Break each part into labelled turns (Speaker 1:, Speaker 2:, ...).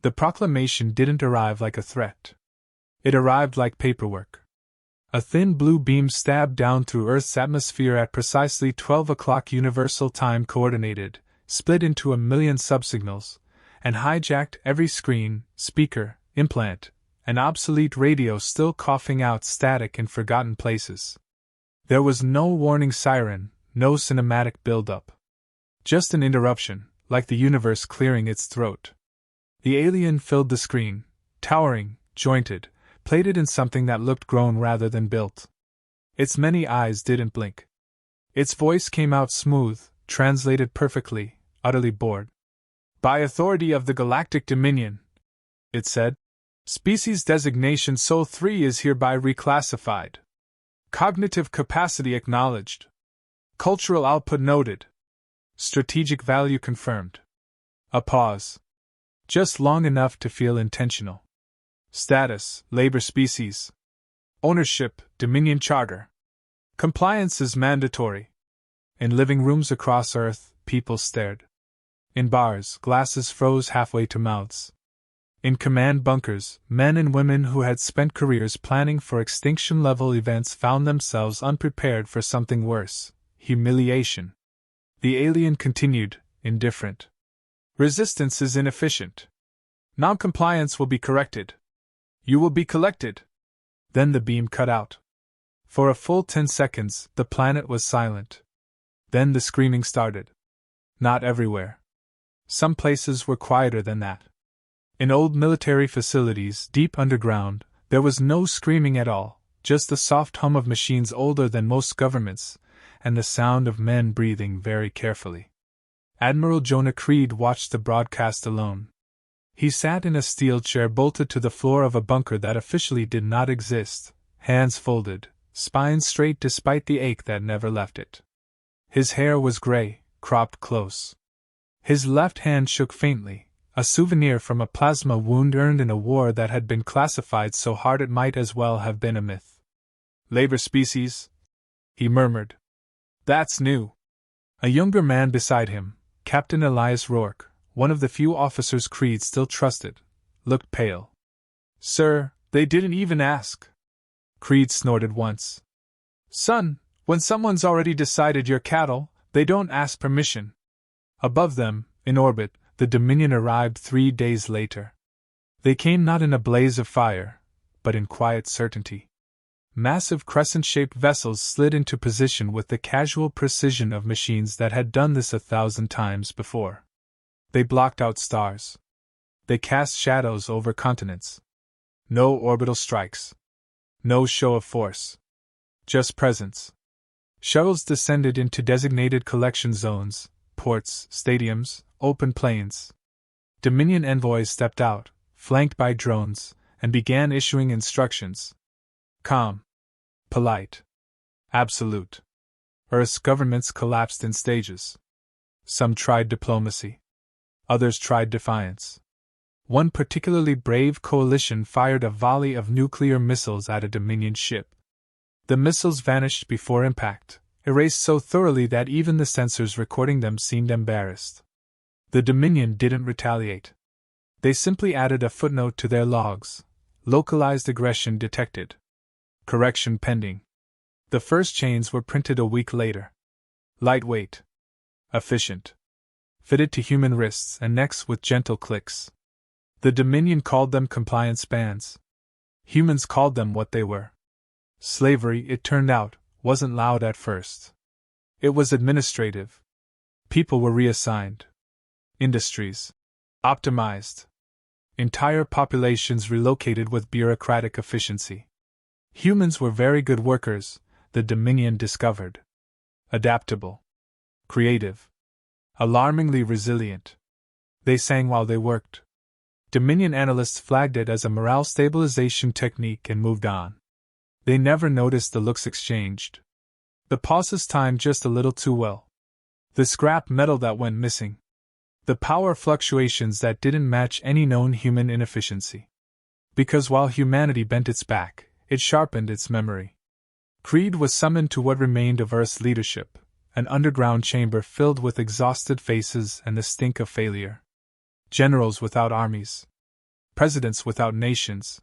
Speaker 1: The proclamation didn't arrive like a threat. It arrived like paperwork. A thin blue beam stabbed down through Earth's atmosphere at precisely 12 o'clock Universal Time Coordinated, split into a million subsignals, and hijacked every screen, speaker, implant, and obsolete radio still coughing out static in forgotten places. There was no warning siren, no cinematic build-up. Just an interruption, like the universe clearing its throat. The alien filled the screen, towering, jointed, plated in something that looked grown rather than built. Its many eyes didn't blink. Its voice came out smooth, translated perfectly, utterly bored. By authority of the Galactic Dominion, it said, species designation Sol 3 is hereby reclassified. Cognitive capacity acknowledged. Cultural output noted. Strategic value confirmed. A pause. Just long enough to feel intentional. Status, labor species. Ownership, Dominion Charter. Compliance is mandatory. In living rooms across Earth, people stared. In bars, glasses froze halfway to mouths. In command bunkers, men and women who had spent careers planning for extinction-level events found themselves unprepared for something worse: humiliation. The alien continued, indifferent. Resistance is inefficient. Non-compliance will be corrected. You will be collected. Then the beam cut out. For a full 10 seconds, the planet was silent. Then the screaming started. Not everywhere. Some places were quieter than that. In old military facilities, deep underground, there was no screaming at all, just the soft hum of machines older than most governments, and the sound of men breathing very carefully. Admiral Jonah Creed watched the broadcast alone. He sat in a steel chair bolted to the floor of a bunker that officially did not exist, hands folded, spine straight despite the ache that never left it. His hair was gray, cropped close. His left hand shook faintly, a souvenir from a plasma wound earned in a war that had been classified so hard it might as well have been a myth. Labor species? He murmured. That's new. A younger man beside him, Captain Elias Rourke, one of the few officers Creed still trusted, looked pale. Sir, they didn't even ask. Creed snorted once. Son, when someone's already decided you're cattle, they don't ask permission. Above them, in orbit, the Dominion arrived 3 days later. They came not in a blaze of fire, but in quiet certainty. Massive crescent-shaped vessels slid into position with the casual precision of machines that had done this 1,000 times before. They blocked out stars. They cast shadows over continents. No orbital strikes. No show of force. Just presence. Shuttles descended into designated collection zones, ports, stadiums, open plains. Dominion envoys stepped out, flanked by drones, and began issuing instructions. Calm. Polite. Absolute. Earth's governments collapsed in stages. Some tried diplomacy. Others tried defiance. One particularly brave coalition fired a volley of nuclear missiles at a Dominion ship. The missiles vanished before impact, erased so thoroughly that even the sensors recording them seemed embarrassed. The Dominion didn't retaliate. They simply added a footnote to their logs. Localized aggression detected. Correction pending. The first chains were printed a week later. Lightweight. Efficient. Fitted to human wrists and necks with gentle clicks. The Dominion called them compliance bands. Humans called them what they were. Slavery, it turned out, wasn't loud at first. It was administrative. People were reassigned. Industries. Optimized. Entire populations relocated with bureaucratic efficiency. Humans were very good workers, the Dominion discovered. Adaptable. Creative. Alarmingly resilient. They sang while they worked. Dominion analysts flagged it as a morale stabilization technique and moved on. They never noticed the looks exchanged. The pauses timed just a little too well. The scrap metal that went missing. The power fluctuations that didn't match any known human inefficiency. Because while humanity bent its back, it sharpened its memory. Creed was summoned to what remained of Earth's leadership, an underground chamber filled with exhausted faces and the stink of failure. Generals without armies. presidents without nations.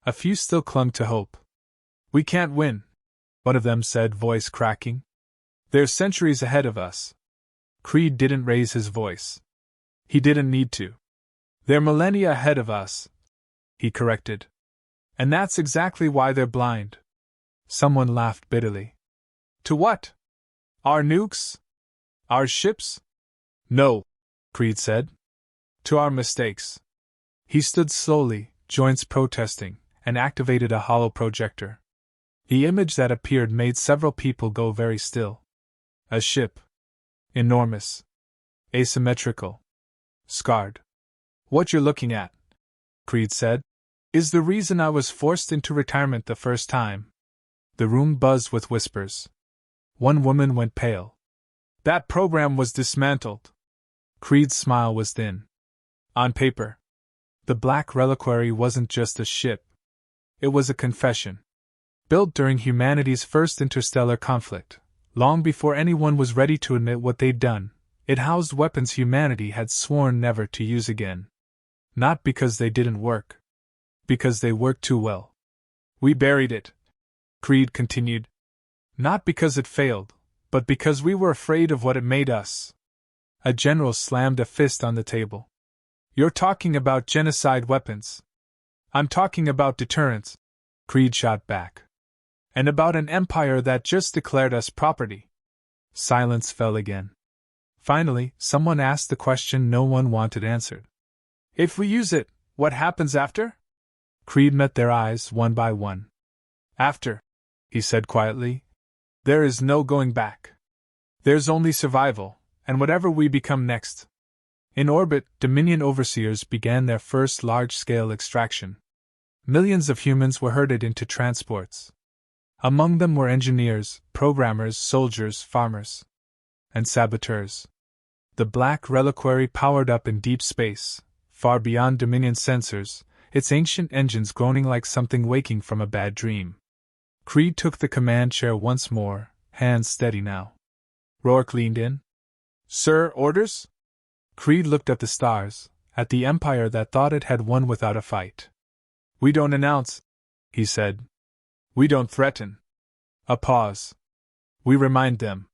Speaker 1: A few still clung to hope. "We can't win," one of them said, voice cracking. "They're centuries ahead of us." Creed didn't raise his voice. He didn't need to. "They're millennia ahead of us," he corrected. "And that's exactly why they're blind." Someone laughed bitterly. "To what? Our nukes? Our ships?" "No," Creed said. "To our mistakes." He stood slowly, joints protesting, and activated a hollow projector. The image that appeared made several people go very still. A ship. Enormous. Asymmetrical. Scarred. "What you're looking at," Creed said, "is the reason I was forced into retirement the first time." The room buzzed with whispers. One woman went pale. "That program was dismantled." Creed's smile was thin. "On paper." The black reliquary wasn't just a ship. It was a confession. Built during humanity's first interstellar conflict, long before anyone was ready to admit what they'd done, it housed weapons humanity had sworn never to use again. Not because they didn't work. Because they worked too well. "We buried it," Creed continued. "Not because it failed, but because we were afraid of what it made us." A general slammed a fist on the table. "You're talking about genocide weapons." "I'm talking about deterrence," Creed shot back. "And about an empire that just declared us property." Silence fell again. Finally, someone asked the question no one wanted answered. "If we use it, what happens after?" Creed met their eyes one by one. "After," he said quietly, "there is no going back. There's only survival, and whatever we become next." In orbit, Dominion overseers began their first large-scale extraction. Millions of humans were herded into transports. Among them were engineers, programmers, soldiers, farmers, and saboteurs. The black reliquary powered up in deep space, far beyond Dominion sensors, its ancient engines groaning like something waking from a bad dream. Creed took the command chair once more, hands steady now. Rourke leaned in. "Sir, orders?" Creed looked at the stars, at the empire that thought it had won without a fight. "We don't announce," he said. "We don't threaten." A pause. "We remind them."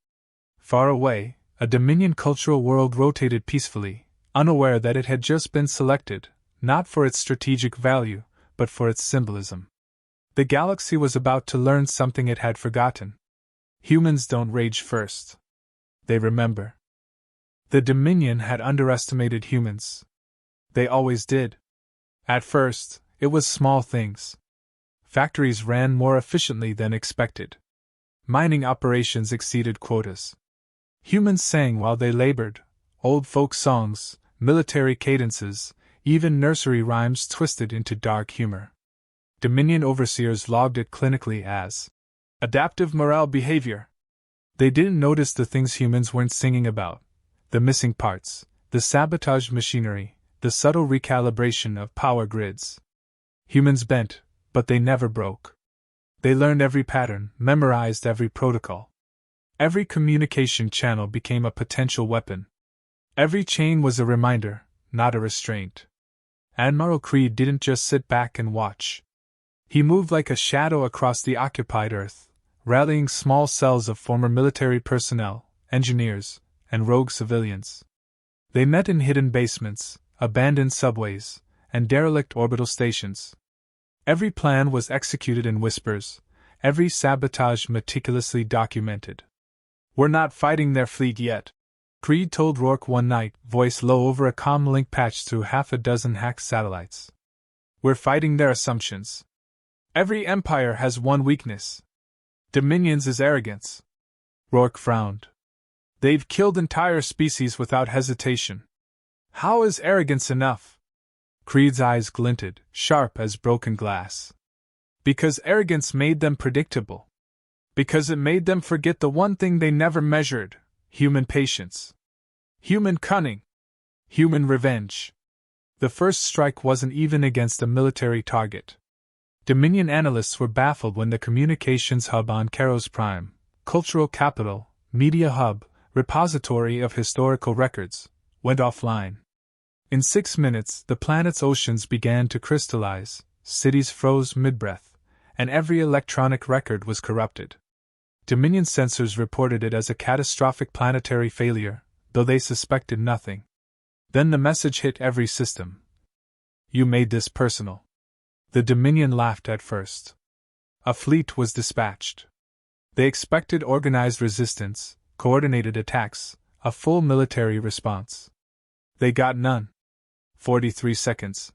Speaker 1: Far away, a Dominion cultural world rotated peacefully, unaware that it had just been selected, not for its strategic value, but for its symbolism. The galaxy was about to learn something it had forgotten. Humans don't rage first. They remember. The Dominion had underestimated humans. They always did. At first, it was small things. Factories ran more efficiently than expected. Mining operations exceeded quotas. Humans sang while they labored, old folk songs, military cadences, even nursery rhymes twisted into dark humor. Dominion overseers logged it clinically as adaptive morale behavior. They didn't notice the things humans weren't singing about: the missing parts, the sabotaged machinery, the subtle recalibration of power grids. Humans bent, but they never broke. They learned every pattern, memorized every protocol. Every communication channel became a potential weapon. Every chain was a reminder, not a restraint. Admiral Creed didn't just sit back and watch. He moved like a shadow across the occupied Earth, rallying small cells of former military personnel, engineers, and rogue civilians. They met in hidden basements, abandoned subways, and derelict orbital stations. Every plan was executed in whispers, every sabotage meticulously documented. "We're not fighting their fleet yet," Creed told Rourke one night, voice low over a comm link patched through half a dozen hacked satellites. "We're fighting their assumptions. Every empire has one weakness. Dominion's is arrogance." Rourke frowned. "They've killed entire species without hesitation. How is arrogance enough?" Creed's eyes glinted, sharp as broken glass. "Because arrogance made them predictable. Because it made them forget the one thing they never measured: human patience. Human cunning. Human revenge." The first strike wasn't even against a military target. Dominion analysts were baffled when the communications hub on Karos Prime, cultural capital, media hub, repository of historical records, went offline. In 6 minutes, the planet's oceans began to crystallize, cities froze mid-breath, and every electronic record was corrupted. Dominion sensors reported it as a catastrophic planetary failure, though they suspected nothing. Then the message hit every system. You made this personal. The Dominion laughed at first. A fleet was dispatched. They expected organized resistance, coordinated attacks, a full military response. They got none. 43 seconds.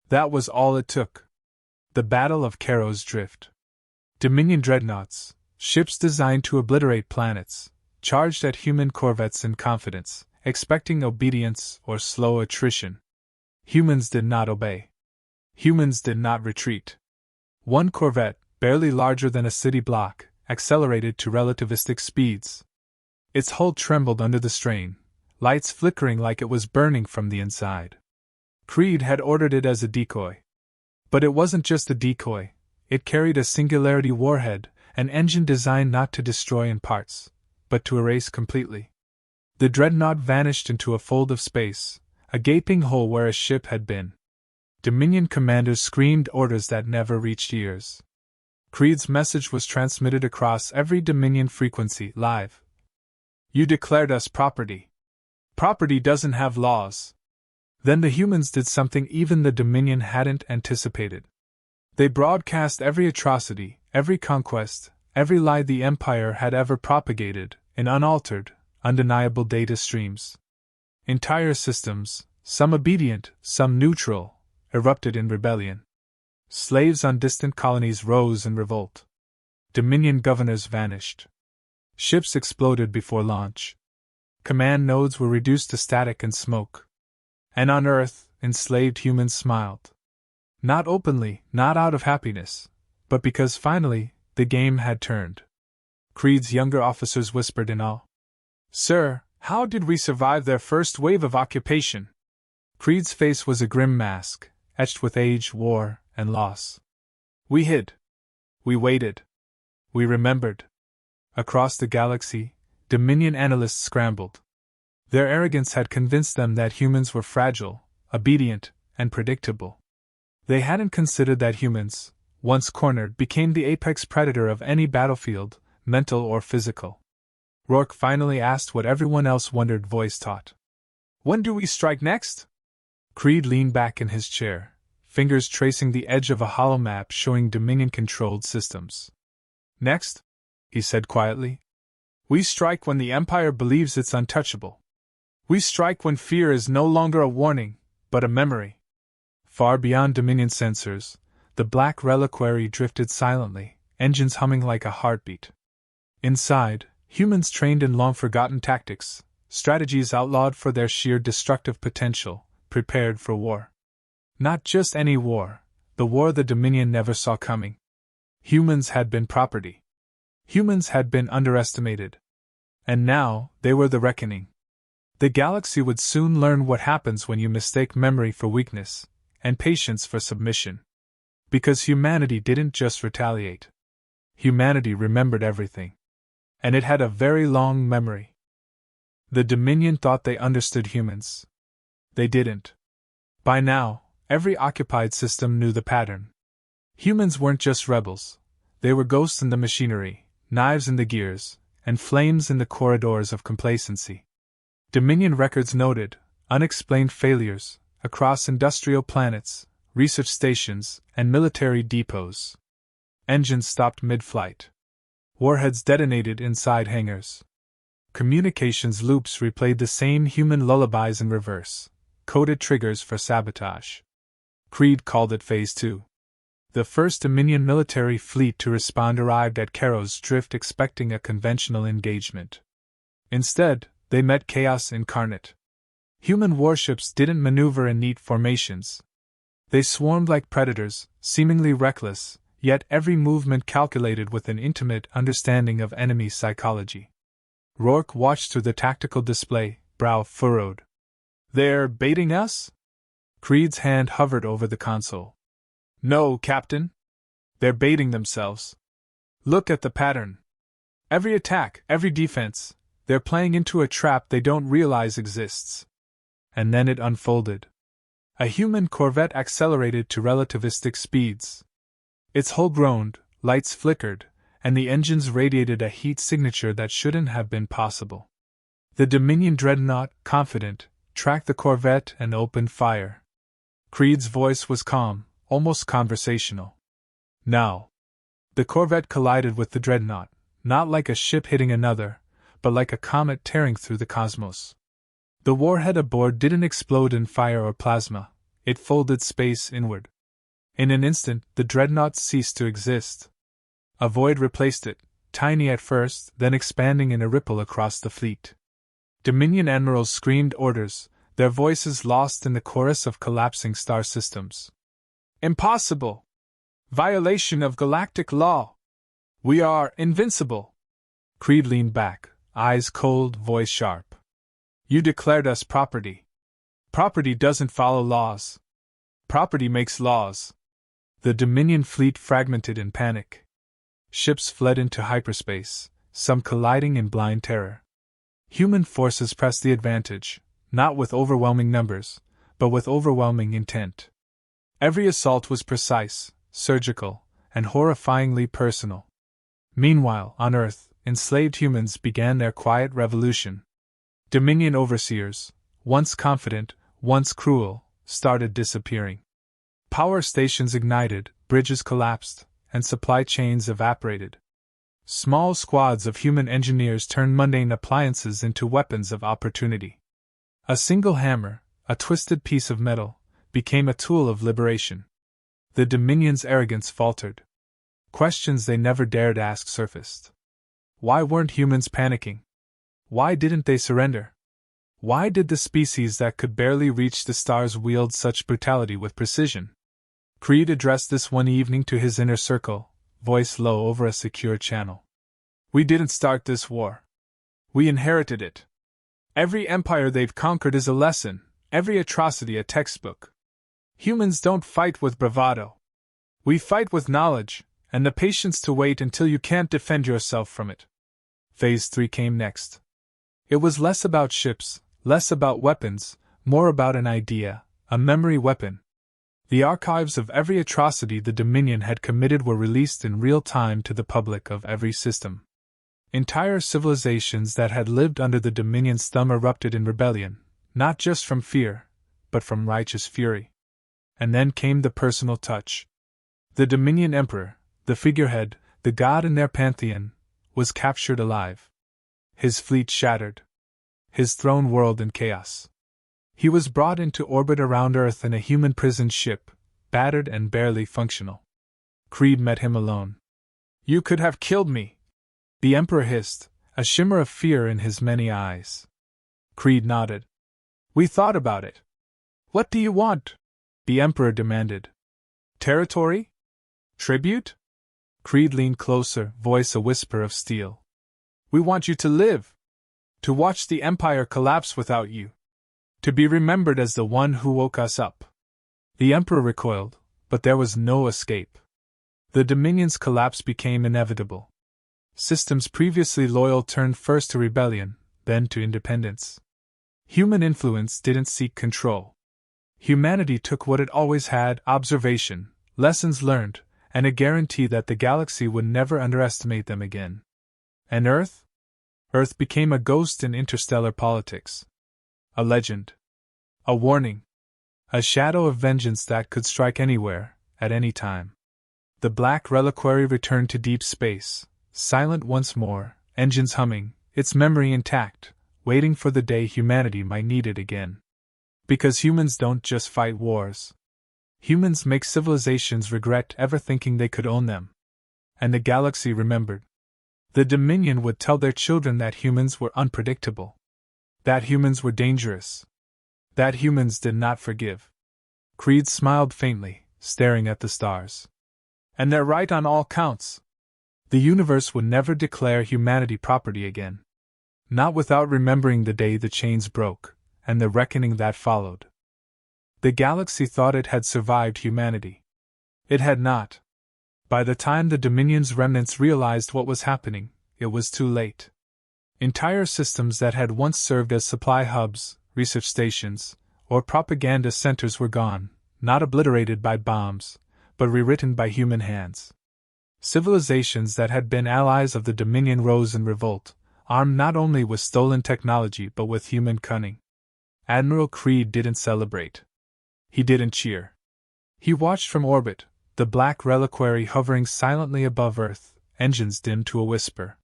Speaker 1: That was all it took. The Battle of Caro's Drift. Dominion dreadnoughts, ships designed to obliterate planets, charged at human corvettes in confidence, expecting obedience or slow attrition. Humans did not obey. Humans did not retreat. One corvette, barely larger than a city block, accelerated to relativistic speeds. Its hull trembled under the strain, lights flickering like it was burning from the inside. Creed had ordered it as a decoy. But it wasn't just a decoy, it carried a singularity warhead, an engine designed not to destroy in parts, but to erase completely. The dreadnought vanished into a fold of space, a gaping hole where a ship had been. Dominion commanders screamed orders that never reached ears. Creed's message was transmitted across every Dominion frequency, live. You declared us property. Property doesn't have laws. Then the humans did something even the Dominion hadn't anticipated. They broadcast every atrocity, every conquest, every lie the Empire had ever propagated, in unaltered, undeniable data streams. Entire systems, some obedient, some neutral, erupted in rebellion. Slaves on distant colonies rose in revolt. Dominion governors vanished. Ships exploded before launch. Command nodes were reduced to static and smoke. And on Earth, enslaved humans smiled. Not openly, not out of happiness, but because finally, the game had turned. Creed's younger officers whispered in awe. Sir, how did we survive their first wave of occupation? Creed's face was a grim mask, etched with age, war, and loss. We hid. We waited. We remembered. Across the galaxy, Dominion analysts scrambled. Their arrogance had convinced them that humans were fragile, obedient, and predictable. They hadn't considered that humans, once cornered, became the apex predator of any battlefield, mental or physical. Rourke finally asked what everyone else wondered, voice taut. When do we strike next? Creed leaned back in his chair, fingers tracing the edge of a hollow map showing Dominion-controlled systems. Next, he said quietly. We strike when the Empire believes it's untouchable. We strike when fear is no longer a warning, but a memory. Far beyond Dominion sensors, the black reliquary drifted silently, engines humming like a heartbeat. Inside, humans trained in long-forgotten tactics, strategies outlawed for their sheer destructive potential, prepared for war. Not just any war, the war the Dominion never saw coming. Humans had been property. Humans had been underestimated. And now, they were the reckoning. The galaxy would soon learn what happens when you mistake memory for weakness, and patience for submission. Because humanity didn't just retaliate. Humanity remembered everything. And it had a very long memory. The Dominion thought they understood humans. They didn't. By now, every occupied system knew the pattern. Humans weren't just rebels. They were ghosts in the machinery, knives in the gears, and flames in the corridors of complacency. Dominion records noted unexplained failures across industrial planets, research stations, and military depots. Engines stopped mid-flight. Warheads detonated inside hangars. Communications loops replayed the same human lullabies in reverse, coded triggers for sabotage. Creed called it Phase 2. The first Dominion military fleet to respond arrived at Caro's Drift expecting a conventional engagement. Instead, they met chaos incarnate. Human warships didn't maneuver in neat formations. They swarmed like predators, seemingly reckless, yet every movement calculated with an intimate understanding of enemy psychology. Rourke watched through the tactical display, brow furrowed. They're baiting us? Creed's hand hovered over the console. No, Captain. They're baiting themselves. Look at the pattern. Every attack, every defense, they're playing into a trap they don't realize exists. And then it unfolded. A human corvette accelerated to relativistic speeds. Its hull groaned, lights flickered, and the engines radiated a heat signature that shouldn't have been possible. The Dominion dreadnought, confident, tracked the corvette and opened fire. Creed's voice was calm, almost conversational. Now. The corvette collided with the dreadnought, not like a ship hitting another, but like a comet tearing through the cosmos. The warhead aboard didn't explode in fire or plasma, it folded space inward. In an instant, the dreadnought ceased to exist. A void replaced it, tiny at first, then expanding in a ripple across the fleet. Dominion admirals screamed orders, their voices lost in the chorus of collapsing star systems. Impossible! Violation of galactic law! We are invincible! Creed leaned back, eyes cold, voice sharp. You declared us property. Property doesn't follow laws. Property makes laws. The Dominion fleet fragmented in panic. Ships fled into hyperspace, some colliding in blind terror. Human forces pressed the advantage, not with overwhelming numbers, but with overwhelming intent. Every assault was precise, surgical, and horrifyingly personal. Meanwhile, on Earth, enslaved humans began their quiet revolution. Dominion overseers, once confident, once cruel, started disappearing. Power stations ignited, bridges collapsed, and supply chains evaporated. Small squads of human engineers turned mundane appliances into weapons of opportunity. A single hammer, a twisted piece of metal, became a tool of liberation. The Dominion's arrogance faltered. Questions they never dared ask surfaced. Why weren't humans panicking? Why didn't they surrender? Why did the species that could barely reach the stars wield such brutality with precision? Creed addressed this one evening to his inner circle, voice low over a secure channel. We didn't start this war. We inherited it. Every empire they've conquered is a lesson, every atrocity a textbook. Humans don't fight with bravado. We fight with knowledge, and the patience to wait until you can't defend yourself from it. Phase 3 came next. It was less about ships, less about weapons, more about an idea, a memory weapon. The archives of every atrocity the Dominion had committed were released in real time to the public of every system. Entire civilizations that had lived under the Dominion's thumb erupted in rebellion, not just from fear, but from righteous fury. And then came the personal touch. The Dominion Emperor, the figurehead, the god in their pantheon, was captured alive. His fleet shattered. His throne whirled in chaos. He was brought into orbit around Earth in a human prison ship, battered and barely functional. Creed met him alone. You could have killed me, the Emperor hissed, a shimmer of fear in his many eyes. Creed nodded. We thought about it. What do you want? The Emperor demanded. Territory? Tribute? Creed leaned closer, voice a whisper of steel. We want you to live. To watch the Empire collapse without you. To be remembered as the one who woke us up. The Emperor recoiled, but there was no escape. The Dominion's collapse became inevitable. Systems previously loyal turned first to rebellion, then to independence. Human influence didn't seek control. Humanity took what it always had: observation, lessons learned, and a guarantee that the galaxy would never underestimate them again. And Earth? Earth became a ghost in interstellar politics. A legend. A warning. A shadow of vengeance that could strike anywhere, at any time. The black reliquary returned to deep space, silent once more, engines humming, its memory intact, waiting for the day humanity might need it again. Because humans don't just fight wars. Humans make civilizations regret ever thinking they could own them. And the galaxy remembered. The Dominion would tell their children that humans were unpredictable. That humans were dangerous. That humans did not forgive. Creed smiled faintly, staring at the stars. And they're right on all counts. The universe would never declare humanity property again. Not without remembering the day the chains broke, and the reckoning that followed. The galaxy thought it had survived humanity. It had not. By the time the Dominion's remnants realized what was happening, it was too late. Entire systems that had once served as supply hubs, research stations, or propaganda centers were gone, not obliterated by bombs, but rewritten by human hands. Civilizations that had been allies of the Dominion rose in revolt, armed not only with stolen technology but with human cunning. Admiral Creed didn't celebrate. He didn't cheer. He watched from orbit, the black reliquary hovering silently above Earth, engines dimmed to a whisper.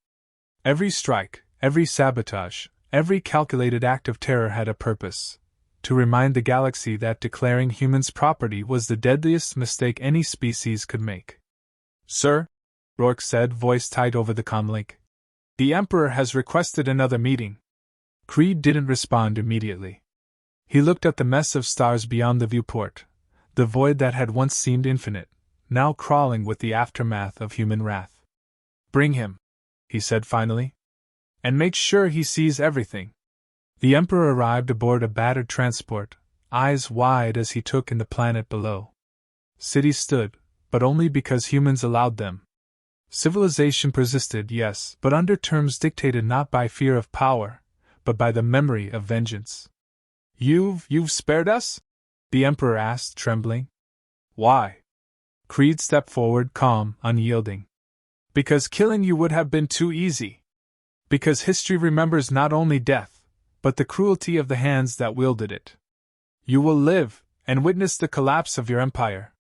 Speaker 1: Every strike, every sabotage, every calculated act of terror had a purpose: to remind the galaxy that declaring humans property was the deadliest mistake any species could make. "Sir," Rourke said, voice tight over the comlink, "the Emperor has requested another meeting." Creed didn't respond immediately. He looked at the mess of stars beyond the viewport, the void that had once seemed infinite, now crawling with the aftermath of human wrath. "Bring him," he said finally. "And make sure he sees everything." The Emperor arrived aboard a battered transport, eyes wide as he took in the planet below. Cities stood, but only because humans allowed them. Civilization persisted, yes, but under terms dictated not by fear of power, but by the memory of vengeance. You've spared us?" the Emperor asked, trembling. "Why?" Creed stepped forward, calm, unyielding. "Because killing you would have been too easy. Because history remembers not only death, but the cruelty of the hands that wielded it. You will live, and witness the collapse of your empire.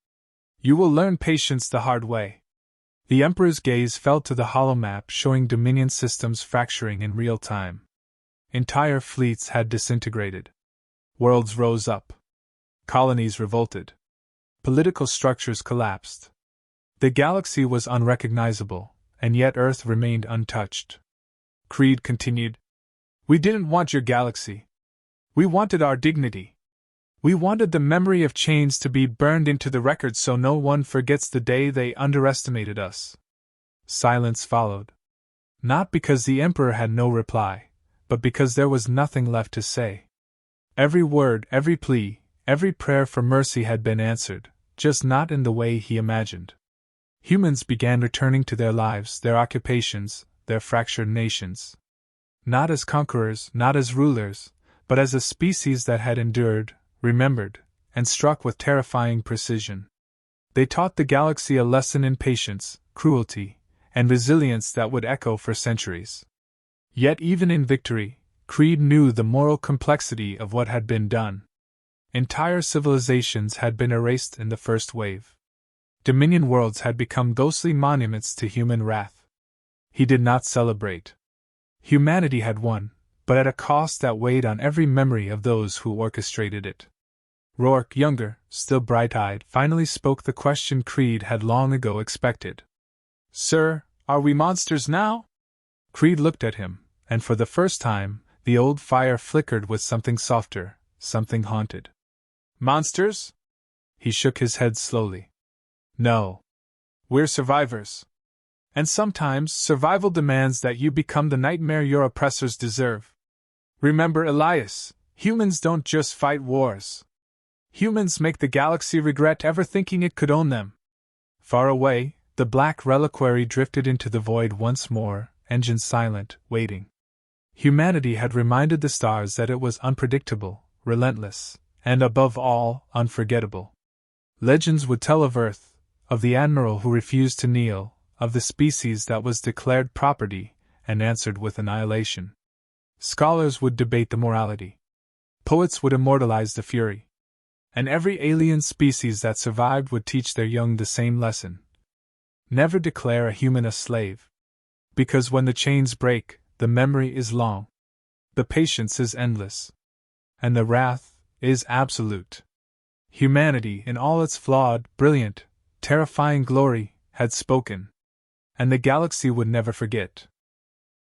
Speaker 1: You will learn patience the hard way." The Emperor's gaze fell to the holomap showing Dominion systems fracturing in real time. Entire fleets had disintegrated. Worlds rose up. Colonies revolted. Political structures collapsed. The galaxy was unrecognizable, and yet Earth remained untouched. Creed continued, "We didn't want your galaxy. We wanted our dignity. We wanted the memory of chains to be burned into the record so no one forgets the day they underestimated us." Silence followed. Not because the Emperor had no reply, but because there was nothing left to say. Every word, every plea, every prayer for mercy had been answered, just not in the way he imagined. Humans began returning to their lives, their occupations, their fractured nations. Not as conquerors, not as rulers, but as a species that had endured, remembered, and struck with terrifying precision. They taught the galaxy a lesson in patience, cruelty, and resilience that would echo for centuries. Yet even in victory, Creed knew the moral complexity of what had been done. Entire civilizations had been erased in the first wave. Dominion worlds had become ghostly monuments to human wrath. He did not celebrate. Humanity had won, but at a cost that weighed on every memory of those who orchestrated it. Rourke, younger, still bright-eyed, finally spoke the question Creed had long ago expected. "Sir, are we monsters now?" Creed looked at him, and for the first time, the old fire flickered with something softer, something haunted. "Monsters?" He shook his head slowly. "No. We're survivors. And sometimes survival demands that you become the nightmare your oppressors deserve. Remember, Elias, humans don't just fight wars. Humans make the galaxy regret ever thinking it could own them." Far away, the black reliquary drifted into the void once more, engine silent, waiting. Humanity had reminded the stars that it was unpredictable, relentless, and above all, unforgettable. Legends would tell of Earth, of the admiral who refused to kneel, of the species that was declared property and answered with annihilation. Scholars would debate the morality. Poets would immortalize the fury. And every alien species that survived would teach their young the same lesson. Never declare a human a slave. Because when the chains break, the memory is long. The patience is endless. And the wrath is absolute. Humanity, in all its flawed, brilliant, terrifying glory, had spoken. And the galaxy would never forget.